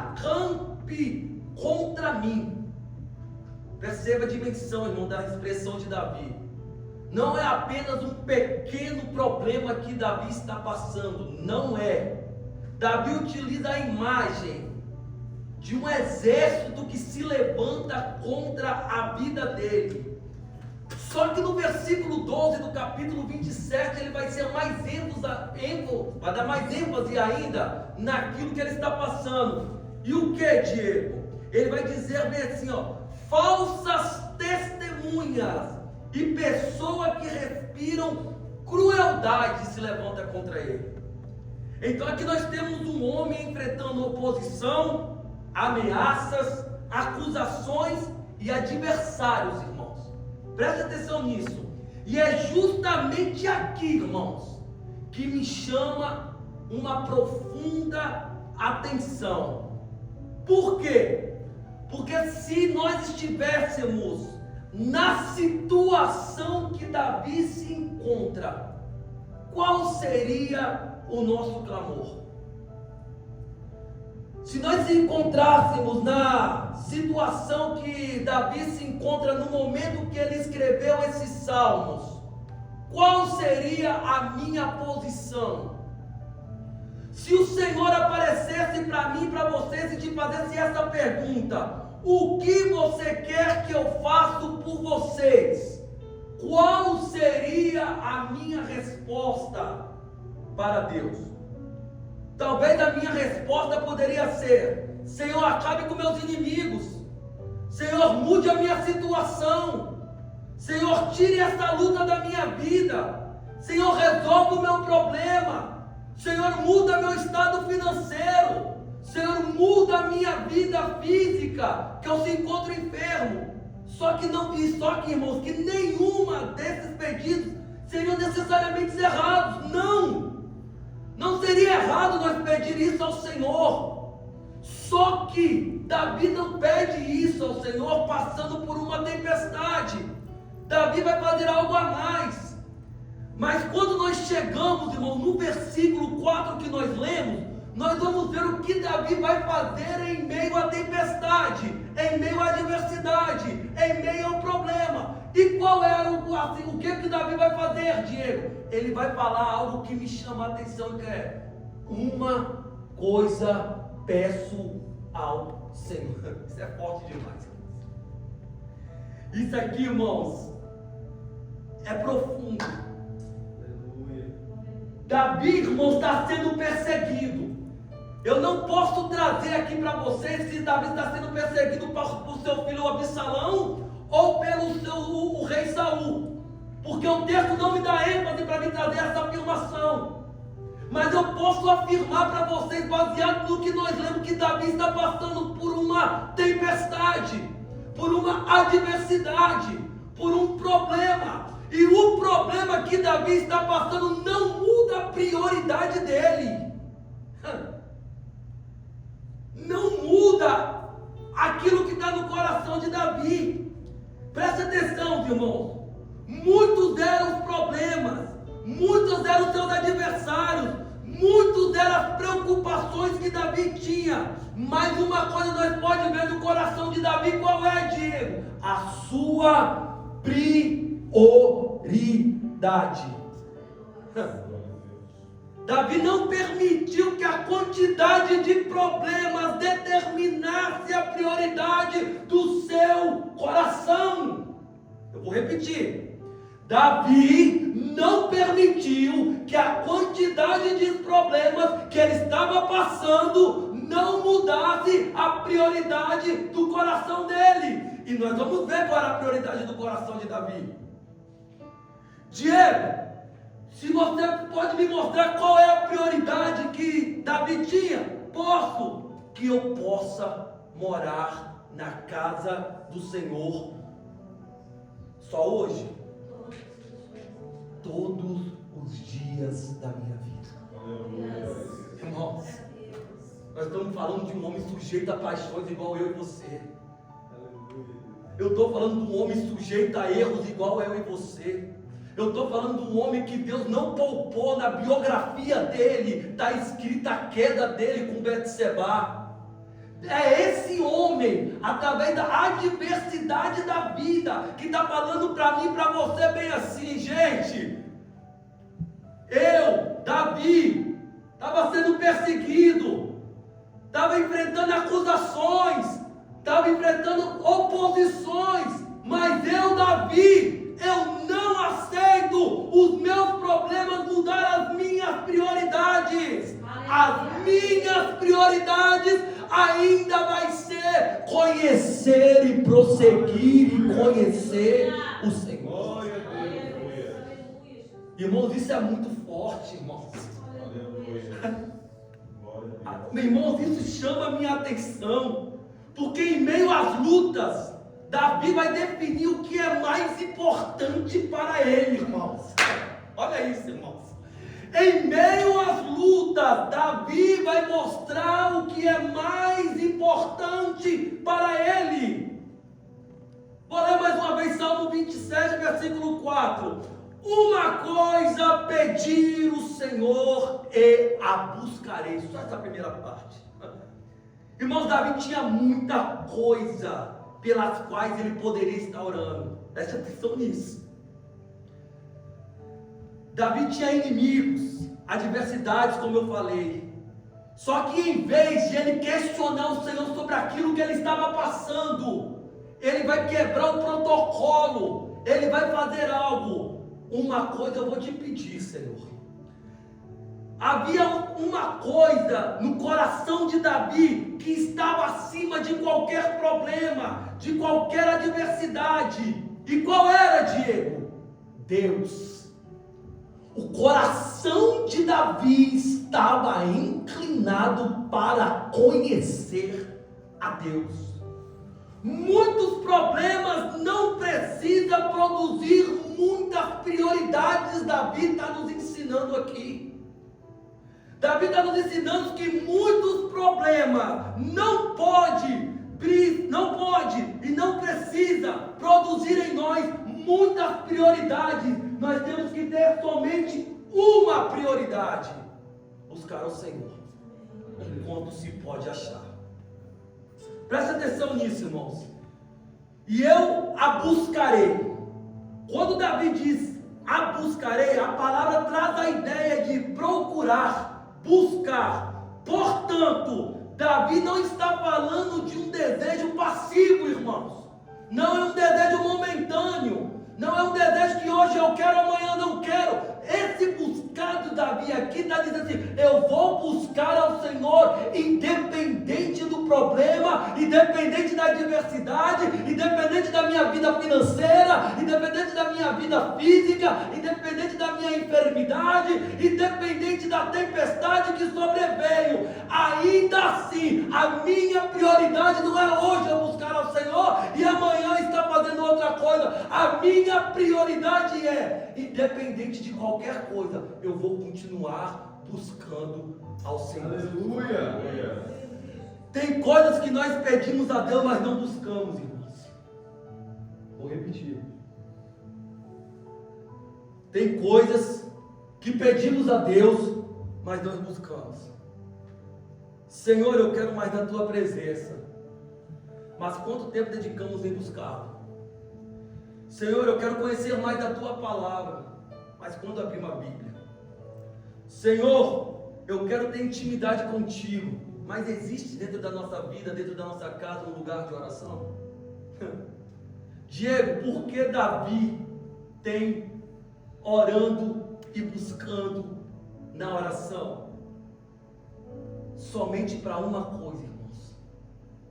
acampe contra mim. Perceba a dimensão, irmão, da expressão de Davi. Não é apenas um pequeno problema que Davi está passando. Não é. Davi utiliza a imagem de um exército que se levanta contra a vida dele. Só que no versículo 12 do capítulo 27, ele vai ser mais vai dar mais ênfase ainda naquilo que ele está passando. E o que, Diego? Ele vai dizer bem assim, falsas testemunhas e pessoas que respiram crueldade se levanta contra ele. Então aqui nós temos um homem enfrentando oposição, ameaças, acusações e adversários, irmãos. Preste atenção nisso. E é justamente aqui, irmãos, que me chama uma profunda atenção. Por quê? Porque se nós estivéssemos na situação que Davi se encontra, qual seria o nosso clamor? Se nós nos encontrássemos na situação que Davi se encontra no momento que ele escreveu esses salmos, qual seria a minha posição? Se o Senhor aparecesse para mim e para vocês e te fizesse essa pergunta: o que você quer que eu faça por vocês? Qual seria a minha resposta para Deus? Talvez a minha resposta poderia ser: Senhor, acabe com meus inimigos. Senhor, mude a minha situação. Senhor, tire essa luta da minha vida. Senhor, resolva o meu problema. Senhor, muda meu estado financeiro. Senhor, muda a minha vida física, que eu se encontro enfermo. Só que, irmãos, que nenhuma desses pedidos seriam necessariamente errados. Não seria errado nós pedir isso ao Senhor. Só que Davi não pede isso ao Senhor passando por uma tempestade. Davi vai fazer algo a mais. Mas quando nós chegamos, irmão, no versículo 4 que nós lemos, nós vamos ver o que Davi vai fazer em meio à tempestade, em meio à adversidade, em meio ao problema. E qual é o que Davi vai fazer, Diego? Ele vai falar algo que me chama a atenção, que é: uma coisa peço ao Senhor. Isso é forte demais. Isso aqui, irmãos, é profundo. Aleluia. Davi, irmãos, está sendo perseguido. Eu não posso trazer aqui para vocês se Davi está sendo perseguido por seu filho Absalão ou pelo o rei Saul, porque o texto não me dá ênfase para me trazer essa afirmação. Mas eu posso afirmar para vocês, baseado no que nós lemos, que Davi está passando por uma tempestade, por uma adversidade, por um problema. E o problema que Davi está passando não muda a prioridade dele. Não muda aquilo que está no coração de Davi. Preste atenção, irmãos. Muitos eram os problemas, muitos eram os seus adversários, muitos eram as preocupações que Davi tinha. Mas uma coisa nós podemos ver no coração de Davi: qual é, Diego? A sua prioridade. Davi não permitiu que a quantidade de problemas determinasse a prioridade do seu coração. Eu vou repetir. Davi não permitiu que a quantidade de problemas que ele estava passando não mudasse a prioridade do coração dele. E nós vamos ver qual era a prioridade do coração de Davi. Diego, se você pode me mostrar qual é a prioridade que Davi tinha? Posso. Que eu possa morar na casa do Senhor só hoje? Todos os dias da minha vida. Irmãos, nós estamos falando de um homem sujeito a paixões igual eu e você. Eu estou falando de um homem sujeito a erros igual eu e você. Eu estou falando de um homem que Deus não poupou na biografia dele. Está escrita a queda dele com Betseba. É esse homem, através da adversidade da vida, que está falando para mim e para você bem assim, gente. Eu, Davi, estava sendo perseguido, estava enfrentando acusações, estava enfrentando oposições, mas eu, Davi, eu não aceito os meus problemas mudar as minhas prioridades. As minhas prioridades ainda vai ser conhecer e prosseguir e conhecer o Senhor. Irmãos, isso é muito forte, irmãos. Irmãos, isso chama a minha atenção, porque em meio às lutas, Davi vai definir o que é mais importante para ele, irmãos. Olha isso, irmãos. Em meio às lutas, Davi vai mostrar o que é mais importante para ele. Vou ler mais uma vez Salmo 27, versículo 4. Uma coisa pedir o Senhor e a buscarei. Só essa primeira parte. Irmãos, Davi tinha muita coisa pelas quais ele poderia estar orando. Preste atenção nisso. Davi tinha inimigos, adversidades, como eu falei. Só que em vez de ele questionar o Senhor sobre aquilo que ele estava passando, ele vai quebrar o protocolo, ele vai fazer algo. Uma coisa eu vou te pedir, Senhor. Havia uma coisa no coração de Davi que estava acima de qualquer problema, de qualquer adversidade. E qual era, Diego? Deus. O coração de Davi estava inclinado para conhecer a Deus. Muitos problemas não precisam produzir muitas prioridades. Davi está nos ensinando aqui. Davi está nos ensinando que muitos problemas não pode e não precisa produzir em nós muitas prioridades. Nós temos que ter somente uma prioridade: buscar ao Senhor enquanto se pode achar. Presta atenção nisso, irmãos. E eu a buscarei. Quando Davi diz a buscarei, a palavra traz a ideia de procurar, buscar. Portanto, Davi não está falando de um desejo passivo, irmãos. Não é um desejo momentâneo. Não é um desejo que hoje eu quero, amanhã eu não quero. Esse buscar de Davi aqui está dizendo assim: eu vou buscar ao Senhor, independente do problema, independente da adversidade, independente da minha vida financeira, independente da minha vida física, independente da minha enfermidade, independente da tempestade que sobreveio. Ainda assim, a minha prioridade não é hoje eu buscar ao Senhor e amanhã estar fazendo outra coisa. A minha prioridade é, independente de qualquer coisa, eu vou continuar buscando ao Senhor. Aleluia! Tem coisas que nós pedimos a Deus, mas não buscamos, irmãos. Vou repetir. Tem coisas que pedimos a Deus, mas nós buscamos. Senhor, eu quero mais da tua presença. Mas quanto tempo dedicamos em buscá-lo? Senhor, eu quero conhecer mais da tua palavra. Mas quando abrimos a Bíblia? Senhor, eu quero ter intimidade contigo. Mas existe dentro da nossa vida, dentro da nossa casa, um lugar de oração? Diego, por que Davi tem orando e buscando na oração? Somente para uma coisa, irmãos: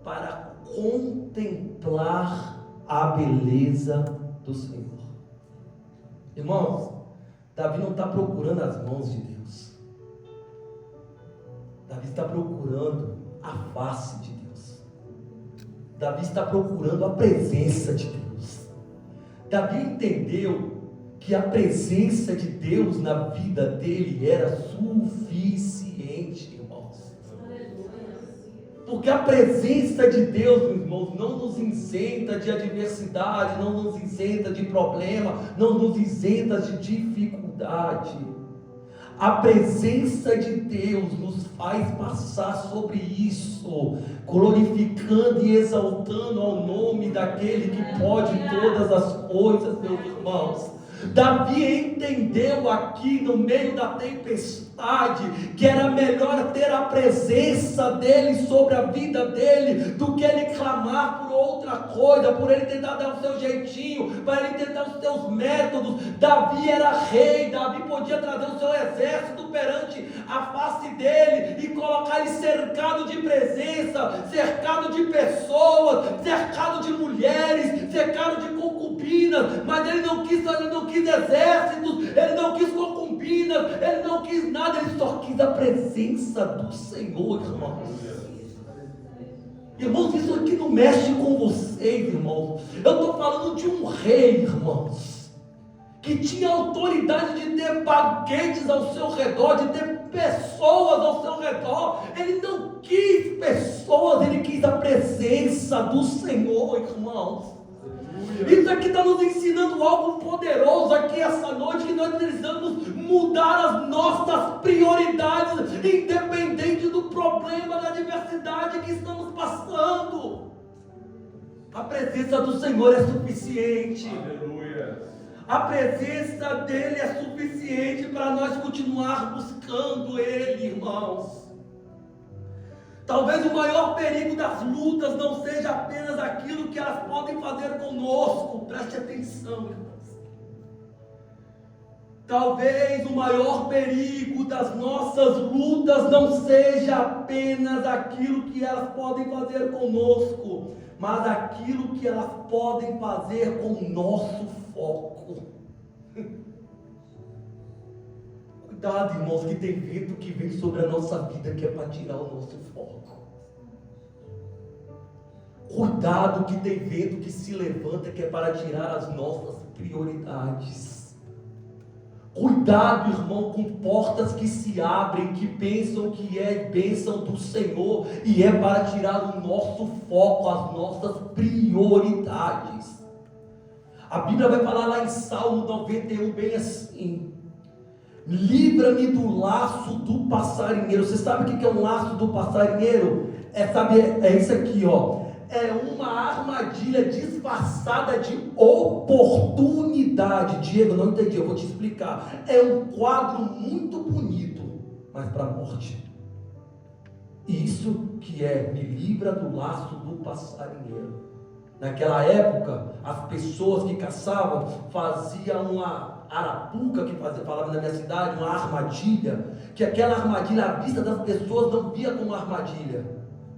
para contemplar a beleza do Senhor. Irmãos, Davi não está procurando as mãos de Deus. Davi está procurando a face de Deus. Davi está procurando a presença de Deus. Davi entendeu que a presença de Deus na vida dele era suficiente, irmãos. Porque a presença de Deus, meus irmãos, não nos isenta de adversidade, não nos isenta de problema, não nos isenta de dificuldade. A presença de Deus nos faz passar sobre isso, glorificando e exaltando ao nome daquele que pode todas as coisas, meus irmãos. Davi entendeu aqui no meio da tempestade que era melhor ter a presença dele sobre a vida dele do que ele clamar por outra coisa, por ele tentar dar o seu jeitinho, para ele tentar os seus métodos. Davi era rei, Davi podia trazer o seu exército perante a face dele e colocar ele cercado de presença, cercado de pessoas, cercado de mulheres, cercado de concubinas, mas ele não quis exércitos, ele não quis concubinas, ele não quis nada, ele só quis a presença do Senhor, irmãos. Irmãos, isso aqui não mexe com vocês, irmãos. Eu estou falando de um rei, irmãos, que tinha autoridade de ter banquetes ao seu redor, de ter pessoas ao seu redor. Ele não quis pessoas, ele quis a presença do Senhor, irmãos. Isso aqui está nos ensinando algo poderoso aqui essa noite, que nós precisamos mudar as nossas prioridades, independente do problema, da adversidade que estamos passando. A presença do Senhor é suficiente. Aleluia. A presença dele é suficiente para nós continuar buscando ele, irmãos. Talvez o maior perigo das lutas não seja apenas aquilo que elas podem fazer conosco. Preste atenção, irmãos. Talvez o maior perigo das nossas lutas não seja apenas aquilo que elas podem fazer conosco, mas aquilo que elas podem fazer com o nosso foco. Cuidado, irmãos, que tem vento que vem sobre a nossa vida que é para tirar o nosso foco. Cuidado que tem vento que se levanta que é para tirar as nossas prioridades. Cuidado, irmão, com portas que se abrem, que pensam que é bênção do Senhor e é para tirar o nosso foco, as nossas prioridades. A Bíblia vai falar lá em Salmo 91 bem assim: livra-me do laço do passarinheiro. Você sabe o que é um laço do passarinheiro? É isso aqui, ó. É uma armadilha disfarçada de oportunidade. Diego, não entendi, eu vou te explicar. É um quadro muito bonito, mas para a morte. Isso que é, me livra do laço do passarinheiro. Naquela época, as pessoas que caçavam faziam uma arapuca, que falava na minha cidade, uma armadilha, que aquela armadilha, à vista das pessoas, não via como armadilha,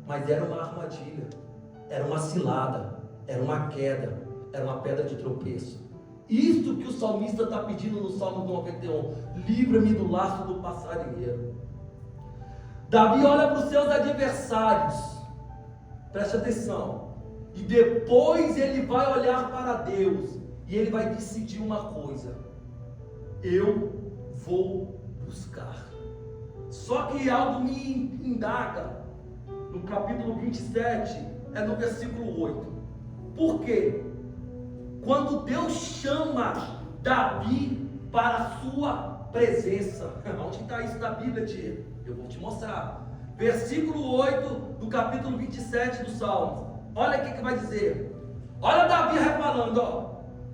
mas era uma armadilha, era uma cilada, era uma queda, era uma pedra de tropeço. Isso que o salmista está pedindo no Salmo 91, livra-me do laço do passarinheiro. Davi olha para os seus adversários, preste atenção, e depois ele vai olhar para Deus, e ele vai decidir uma coisa: eu vou buscar. Só que algo me indaga, no capítulo 27, é no versículo 8. Por quê? Quando Deus chama Davi para a sua presença, onde está isso na Bíblia, Diego? Eu vou te mostrar. Versículo 8 do capítulo 27 do Salmo. Olha o que vai dizer. Olha Davi falando, ó.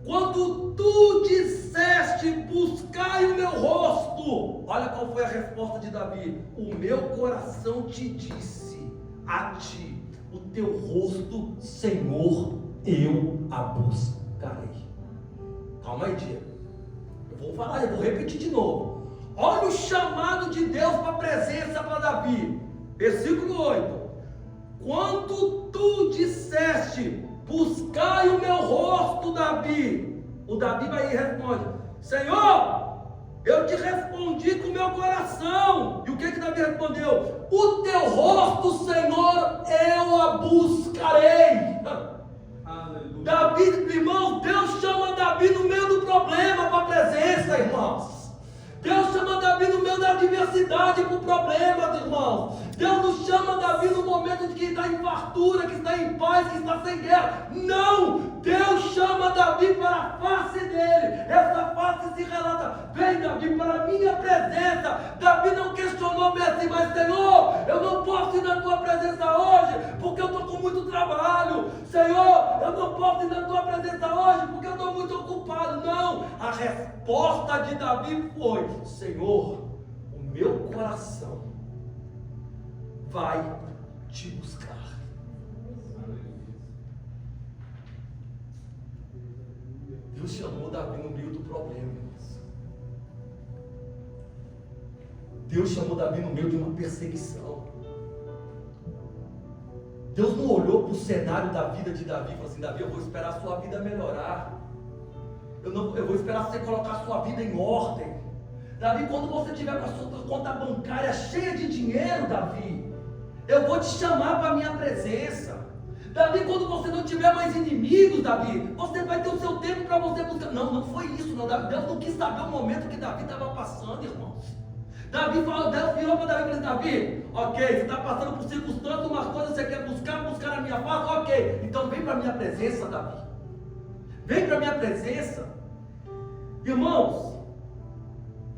Quando tu disseste, buscai o meu rosto. Olha qual foi a resposta de Davi. O meu coração te disse, a ti, o teu rosto, Senhor, eu a buscarei. Calma aí, Diego. Eu vou falar, eu vou repetir de novo. Olha o chamado de Deus para a presença para Davi. Versículo 8. Quando tu disseste, buscai o meu rosto, Davi. O Davi vai e responde: Senhor, eu te respondi com o meu coração. E o que Davi respondeu? O teu rosto, Senhor, eu a buscarei. Aleluia. Davi, irmão, Deus chama Davi no meio do problema para a presença, irmãos. Deus chama Davi no meio da adversidade para o problema, irmãos. Deus nos chama Davi no momento de que está está em fartura, que está em paz, que está sem guerra. Não! Deus chama Davi para a face dele. Essa face se relata: vem, Davi, para a minha presença. Davi não questionou bem assim, mas Senhor, eu não posso ir na tua presença hoje, porque eu estou com muito trabalho. Senhor, eu não posso ir na tua presença hoje, porque eu estou muito ocupado. Não! A resposta de Davi foi: Senhor, o meu coração vai te buscar. Deus chamou Davi no meio do problema, irmãos. Deus chamou Davi no meio de uma perseguição. Deus não olhou para o cenário da vida de Davi e falou assim: Davi, eu vou esperar a sua vida melhorar. Eu vou esperar você colocar a sua vida em ordem. Davi, quando você tiver com a sua conta bancária cheia de dinheiro, Davi, eu vou te chamar para a minha presença. Davi, quando você não tiver mais inimigos, Davi, você vai ter o seu tempo para você buscar. Não, não foi isso, não. Deus não quis saber o momento que Davi estava passando, irmãos. Deus virou para Davi e falou: Davi, ok, você está passando por circunstâncias, umas coisas você quer buscar a minha face, ok, então vem para a minha presença, Davi. Vem para a minha presença. Irmãos,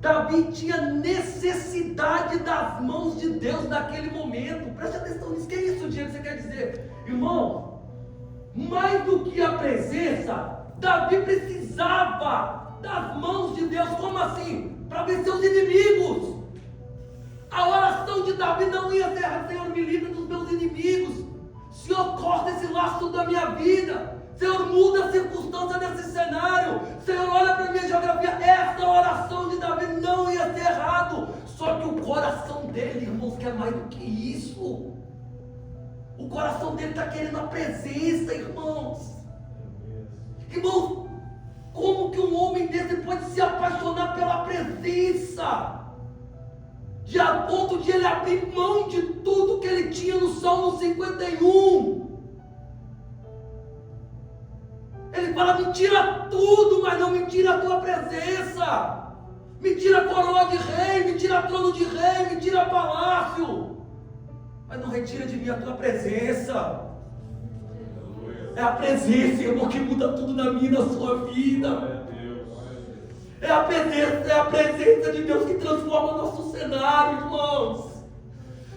Davi tinha necessidade das mãos de Deus naquele momento. Preste atenção nisso. Que é isso, Diego, que você quer dizer? Irmão, mais do que a presença, Davi precisava das mãos de Deus. Como assim? Para vencer os inimigos. A oração de Davi não ia ser: Senhor, me livre dos meus inimigos. Senhor, corta esse laço da minha vida. Senhor, muda a circunstância desse cenário. Senhor, olha para a minha geografia. Essa oração de Davi não ia ser errado. Só que o coração dele, irmãos, quer mais do que isso. O coração dele está querendo a presença, irmãos. Irmãos, como que um homem desse pode se apaixonar pela presença? De a ponto de ele abrir mão de tudo que ele tinha no Salmo 51. Ele fala: me tira tudo, mas não me tira a tua presença. Me tira a coroa de rei, me tira trono de rei, me tira palácio, mas não retira de mim a tua presença. É a presença, irmão, que muda tudo na minha e na sua vida. É a presença de Deus que transforma o nosso cenário, irmãos.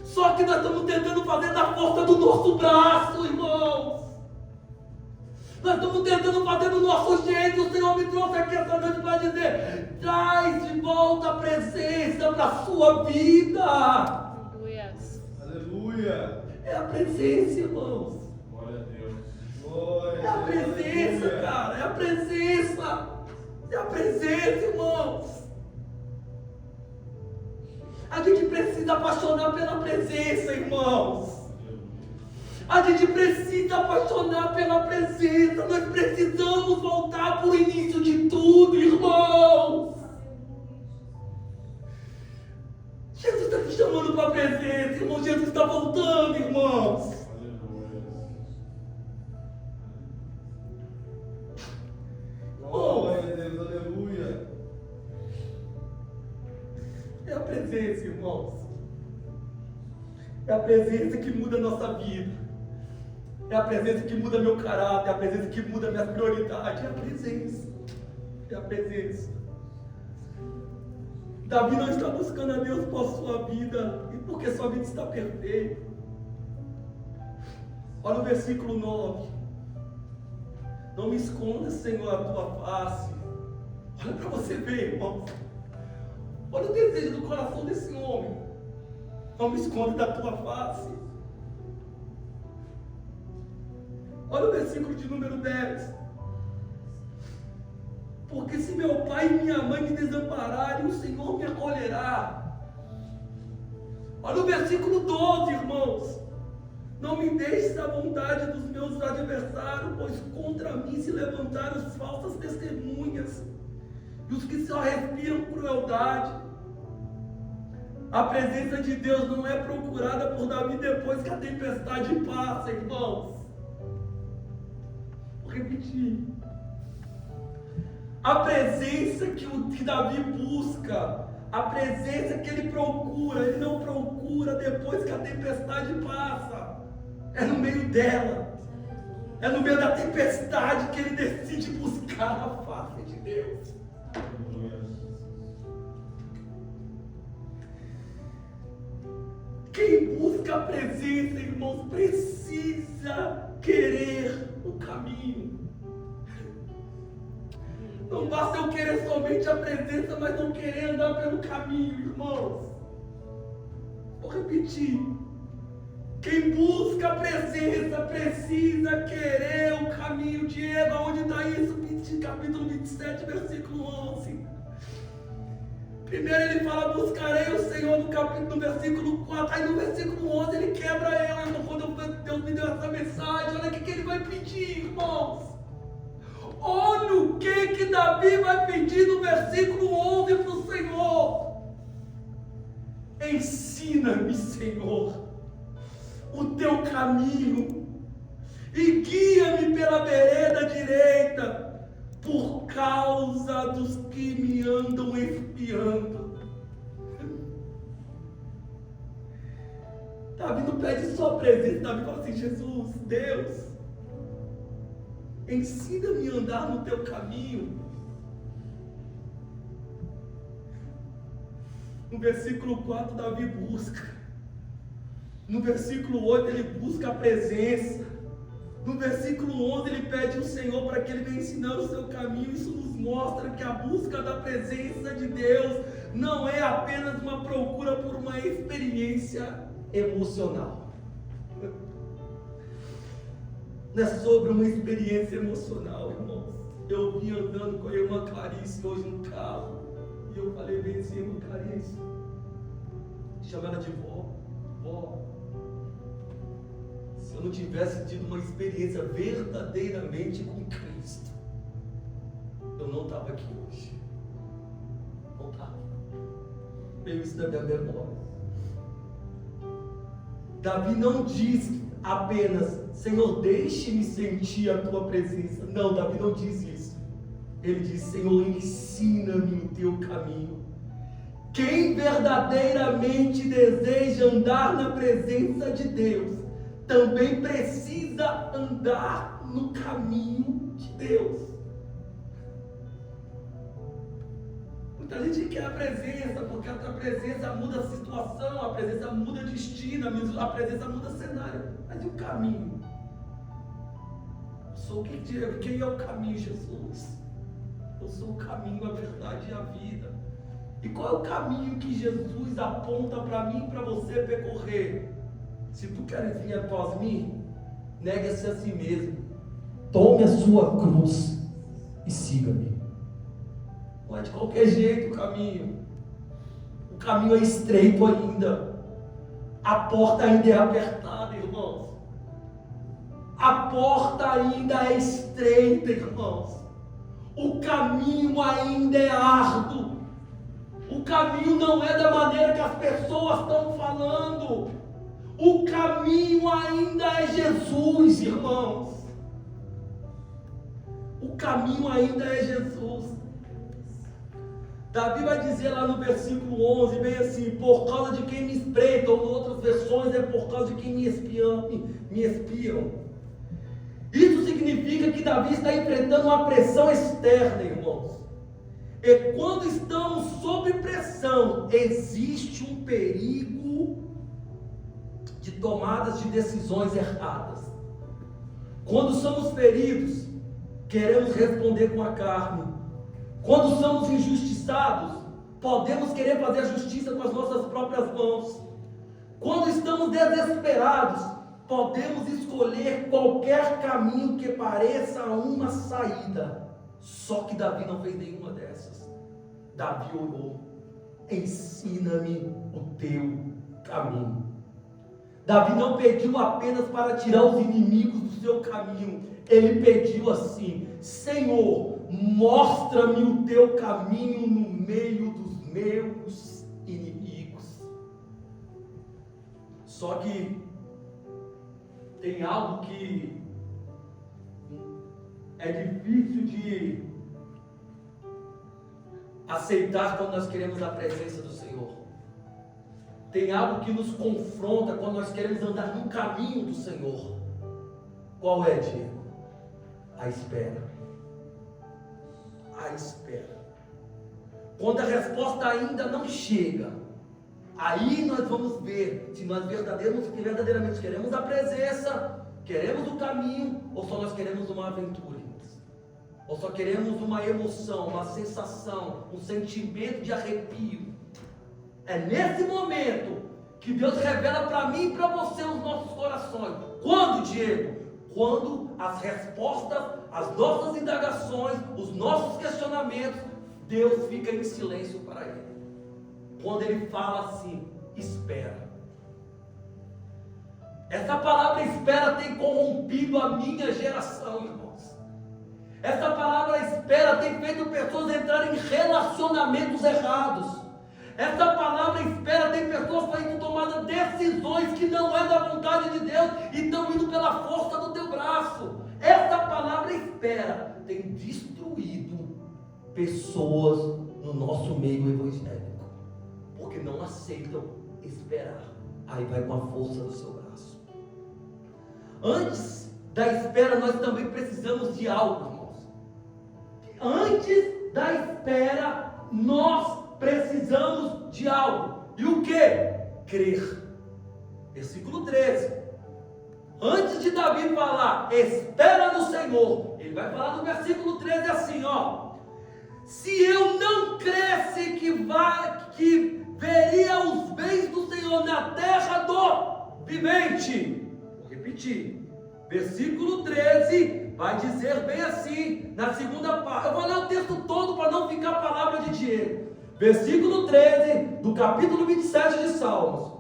Só que nós estamos tentando fazer da força do nosso braço, irmãos. Nós estamos tentando fazer do nosso jeito. O Senhor me trouxe aqui essa noite para dizer: traz de volta a presença para a sua vida. Aleluia. Aleluia. É a presença, irmãos. Glória a Deus. Glória É a presença, aleluia. cara. É a presença. É a presença, irmãos. A gente precisa apaixonar pela presença, irmãos. A gente precisa apaixonar pela presença. Nós precisamos voltar para o início de tudo, irmãos. Jesus está te chamando para a presença, irmão. Jesus está voltando, irmãos. Glória a Deus, aleluia. É a presença, irmãos. É a presença que muda a nossa vida. É a presença que muda meu caráter. É a presença que muda minhas prioridades. É a presença. É a presença. Davi não está buscando a Deus por sua vida, e porque sua vida está perfeita. Olha o versículo 9. Não me esconda, Senhor, a tua face. Olha para você ver, irmão. Olha o desejo do coração desse homem. Não me esconda da tua face. Olha o versículo de número 10. Porque se meu pai e minha mãe me desampararem, o Senhor me acolherá. Olha o versículo 12, irmãos. Não me deixes à vontade dos meus adversários, pois contra mim se levantaram as falsas testemunhas e os que só respiram crueldade. A presença de Deus não é procurada por Davi depois que a tempestade passa, irmãos. Vou repetir. A presença que Davi busca, a presença que ele procura, ele não procura depois que a tempestade passa. É no meio dela. É no meio da tempestade que ele decide buscar a face de Deus. Quem busca a presença, irmãos, precisa querer o caminho. Não basta eu querer somente a presença, mas não querer andar pelo caminho, irmãos. Vou repetir. Quem busca a presença precisa querer o caminho. Diego, onde está isso? Capítulo 27, versículo 11. Primeiro ele fala, buscarei o Senhor no versículo 4. Aí no versículo 11 ele quebra eu. Então quando Deus me deu essa mensagem, olha o que ele vai pedir, irmãos. Olha o que Davi vai pedir no versículo 11 para o Senhor. Ensina-me, Senhor, o teu caminho e guia-me pela vereda direita, por causa dos que me andam espiando. Davi não pede só presença, Davi fala assim, Jesus, Deus, ensina-me a andar no teu caminho. No versículo 4, Davi busca. No versículo 8, ele busca a presença. No versículo 11, ele pede ao Senhor para que ele venha ensinando o seu caminho. Isso nos mostra que a busca da presença de Deus não é apenas uma procura por uma experiência emocional. Não é sobre uma experiência emocional, irmãos. Eu vim andando com a irmã Clarice hoje no carro. E eu falei bem assim, irmã Clarice, chama ela de vó. Vó, se eu não tivesse tido uma experiência verdadeiramente com Cristo, eu não estava aqui hoje. Não estava. Veio isso da minha memória. Davi não diz apenas, Senhor, deixe-me sentir a tua presença. Não, Davi não diz isso. Ele diz, Senhor, ensina-me o teu caminho. Quem verdadeiramente deseja andar na presença de Deus, também precisa andar no caminho de Deus. Muita gente quer a presença, porque a presença muda a situação, a presença muda destino, a presença muda cenário. Mas e o caminho? Quem é o caminho, Jesus? Eu sou o caminho, a verdade e a vida. E qual é o caminho que Jesus aponta para mim e para você percorrer? Se tu queres vir após mim, negue-se a si mesmo, tome a sua cruz e siga-me. Não é de qualquer jeito o caminho. O caminho é estreito ainda. A porta ainda é apertada, irmãos. A porta ainda é estreita, irmãos. O caminho ainda é árduo. O caminho não é da maneira que as pessoas estão falando. O caminho ainda é Jesus, irmãos. O caminho ainda é Jesus. Davi vai dizer lá no versículo 11, bem assim, por causa de quem me espreita, ou em outras versões é por causa de quem me espiam. Isso significa que Davi está enfrentando uma pressão externa, irmãos. E quando estamos sob pressão, existe um perigo de tomadas de decisões erradas. Quando somos feridos, queremos responder com a carne. Quando somos injustiçados, podemos querer fazer a justiça com as nossas próprias mãos. Quando estamos desesperados, podemos escolher qualquer caminho que pareça uma saída. Só que Davi não fez nenhuma dessas. Davi orou, ensina-me o teu caminho. Davi não pediu apenas para tirar os inimigos do seu caminho. Ele pediu assim, Senhor, mostra-me o teu caminho no meio dos meus inimigos. Só que tem algo que é difícil de aceitar quando nós queremos a presença do Senhor. tem algo que nos confronta quando nós queremos andar no caminho do Senhor. Qual é, Diego? A espera. A espera. Quando a resposta ainda não chega, aí nós vamos ver se nós verdadeiramente queremos a presença, queremos o caminho, ou só nós queremos uma aventura, ou só queremos uma emoção, uma sensação, um sentimento de arrepio. É nesse momento que Deus revela para mim e para você os nossos corações. Quando, Diego? Quando as respostas, as nossas indagações, os nossos questionamentos, Deus fica em silêncio para ele. Quando ele fala assim, espera. Essa palavra espera tem corrompido a minha geração, irmãos. Essa palavra espera tem feito pessoas entrarem em relacionamentos errados. Essa palavra espera tem pessoas saindo tomando decisões que não é da vontade de Deus e estão indo pela força do teu braço. Essa palavra espera tem destruído pessoas no nosso meio evangélico, porque não aceitam esperar. Aí vai com a força do seu braço. Antes da espera, nós também precisamos de algo, irmãos. Antes da espera, nós precisamos de algo. E o que? Crer. Versículo 13. Antes de Davi falar, espera no Senhor, ele vai falar no versículo 13 assim, ó. Se eu não cresce que veria os bens do Senhor na terra do vivente. Vou repetir. Versículo 13 vai dizer bem assim, na segunda parte. Eu vou ler o texto todo para não ficar a palavra de Diego. Versículo 13 do capítulo 27 de Salmos.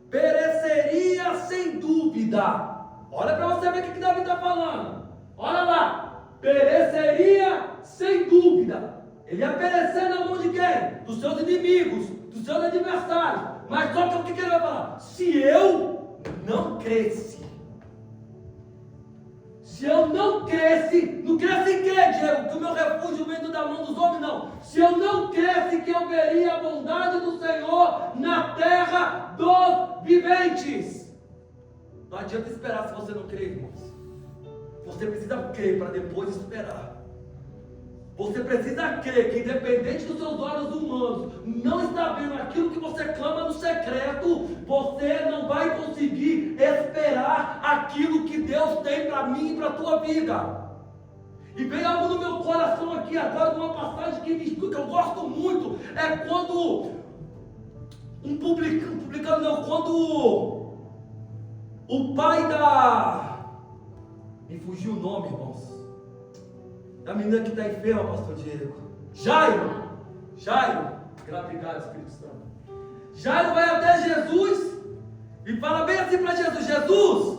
Pereceria sem dúvida. Olha para você ver o que Davi está falando. Olha lá. Pereceria sem dúvida. Ele ia perecer na mão de quem? Dos seus inimigos, dos seus adversários. Mas só que o que ele vai falar? Se eu não cresce. Se eu não cresce, não cresce em quê, Diego? Que o meu refúgio vem da mão dos homens, não. Se eu não cresce, que eu veria a bondade do Senhor na terra dos viventes. Não adianta esperar se você não crer, irmãos. Você precisa crer para depois esperar. Você precisa crer que, independente dos seus olhos humanos não está vendo aquilo que você clama no secreto, você não vai conseguir esperar aquilo que Deus tem para mim e para a tua vida. E vem algo no meu coração aqui agora, uma passagem que eu gosto muito, é quando quando o pai me fugiu o nome, irmãos. Da menina que está enferma, pastor Diego. Jairo. Obrigado, Espírito Santo. Jairo vai até Jesus e fala bem assim para Jesus: Jesus,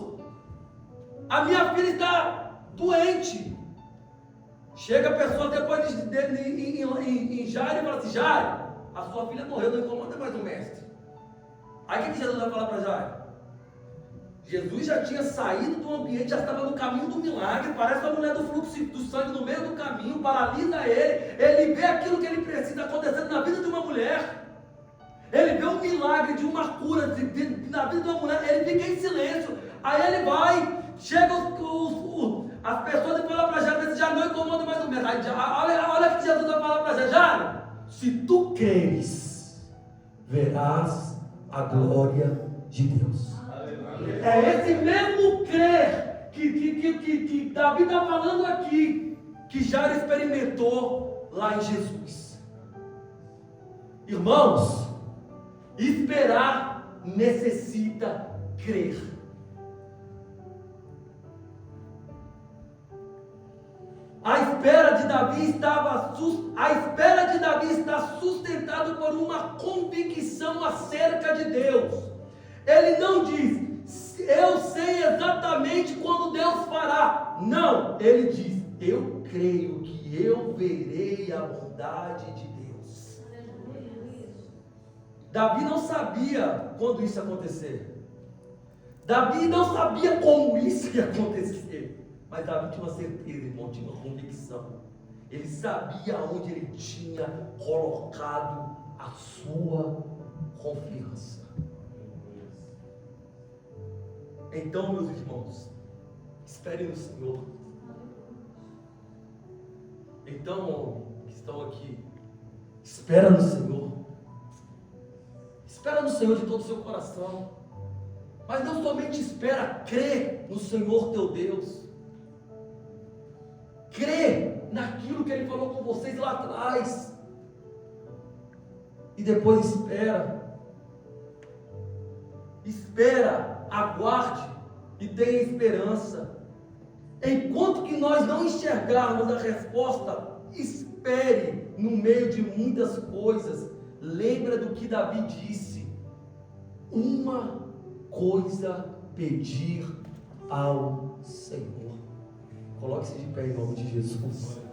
a minha filha está doente. Chega a pessoa depois em Jairo e fala assim: Jairo, a sua filha morreu, não incomoda mais o mestre. Aí o que Jesus vai falar para Jairo? Jesus já tinha saído do ambiente, já estava no caminho do milagre. Parece uma mulher do fluxo do sangue no meio do caminho, paralisa ele. Ele vê aquilo que ele precisa acontecendo na vida de uma mulher. Ele vê um milagre de uma cura na vida de uma mulher. Ele fica em silêncio. Aí ele vai, chega as pessoas e falam para Jairo: já não incomoda mais o mestre. Olha o que Jesus vai falar para Jairo: Jairo, se tu creres, verás a glória de Deus. É esse mesmo crer que Davi está falando aqui, que Jairo experimentou lá em Jesus. Irmãos, esperar necessita crer. A espera de Davi está sustentada por uma convicção acerca de Deus. Ele não diz: eu sei exatamente quando Deus fará. Não, ele diz: eu creio que eu verei a bondade de Deus. Davi não sabia quando isso ia acontecer. Davi não sabia como isso ia acontecer. Mas Davi tinha uma certeza, irmão, tinha uma convicção. Ele sabia onde ele tinha colocado a sua confiança. Então, meus irmãos, esperem no Senhor. Então, que estão aqui, espera no Senhor. Espera no Senhor de todo o seu coração. Mas não somente espera, crê no Senhor teu Deus. Crê naquilo que Ele falou com vocês lá atrás. E depois espera. Espera, aguarde e tenha esperança. Enquanto que nós não enxergarmos a resposta, espere no meio de muitas coisas. Lembra do que Davi disse: uma coisa pedir ao Senhor. Coloque-se de pé em nome de Jesus.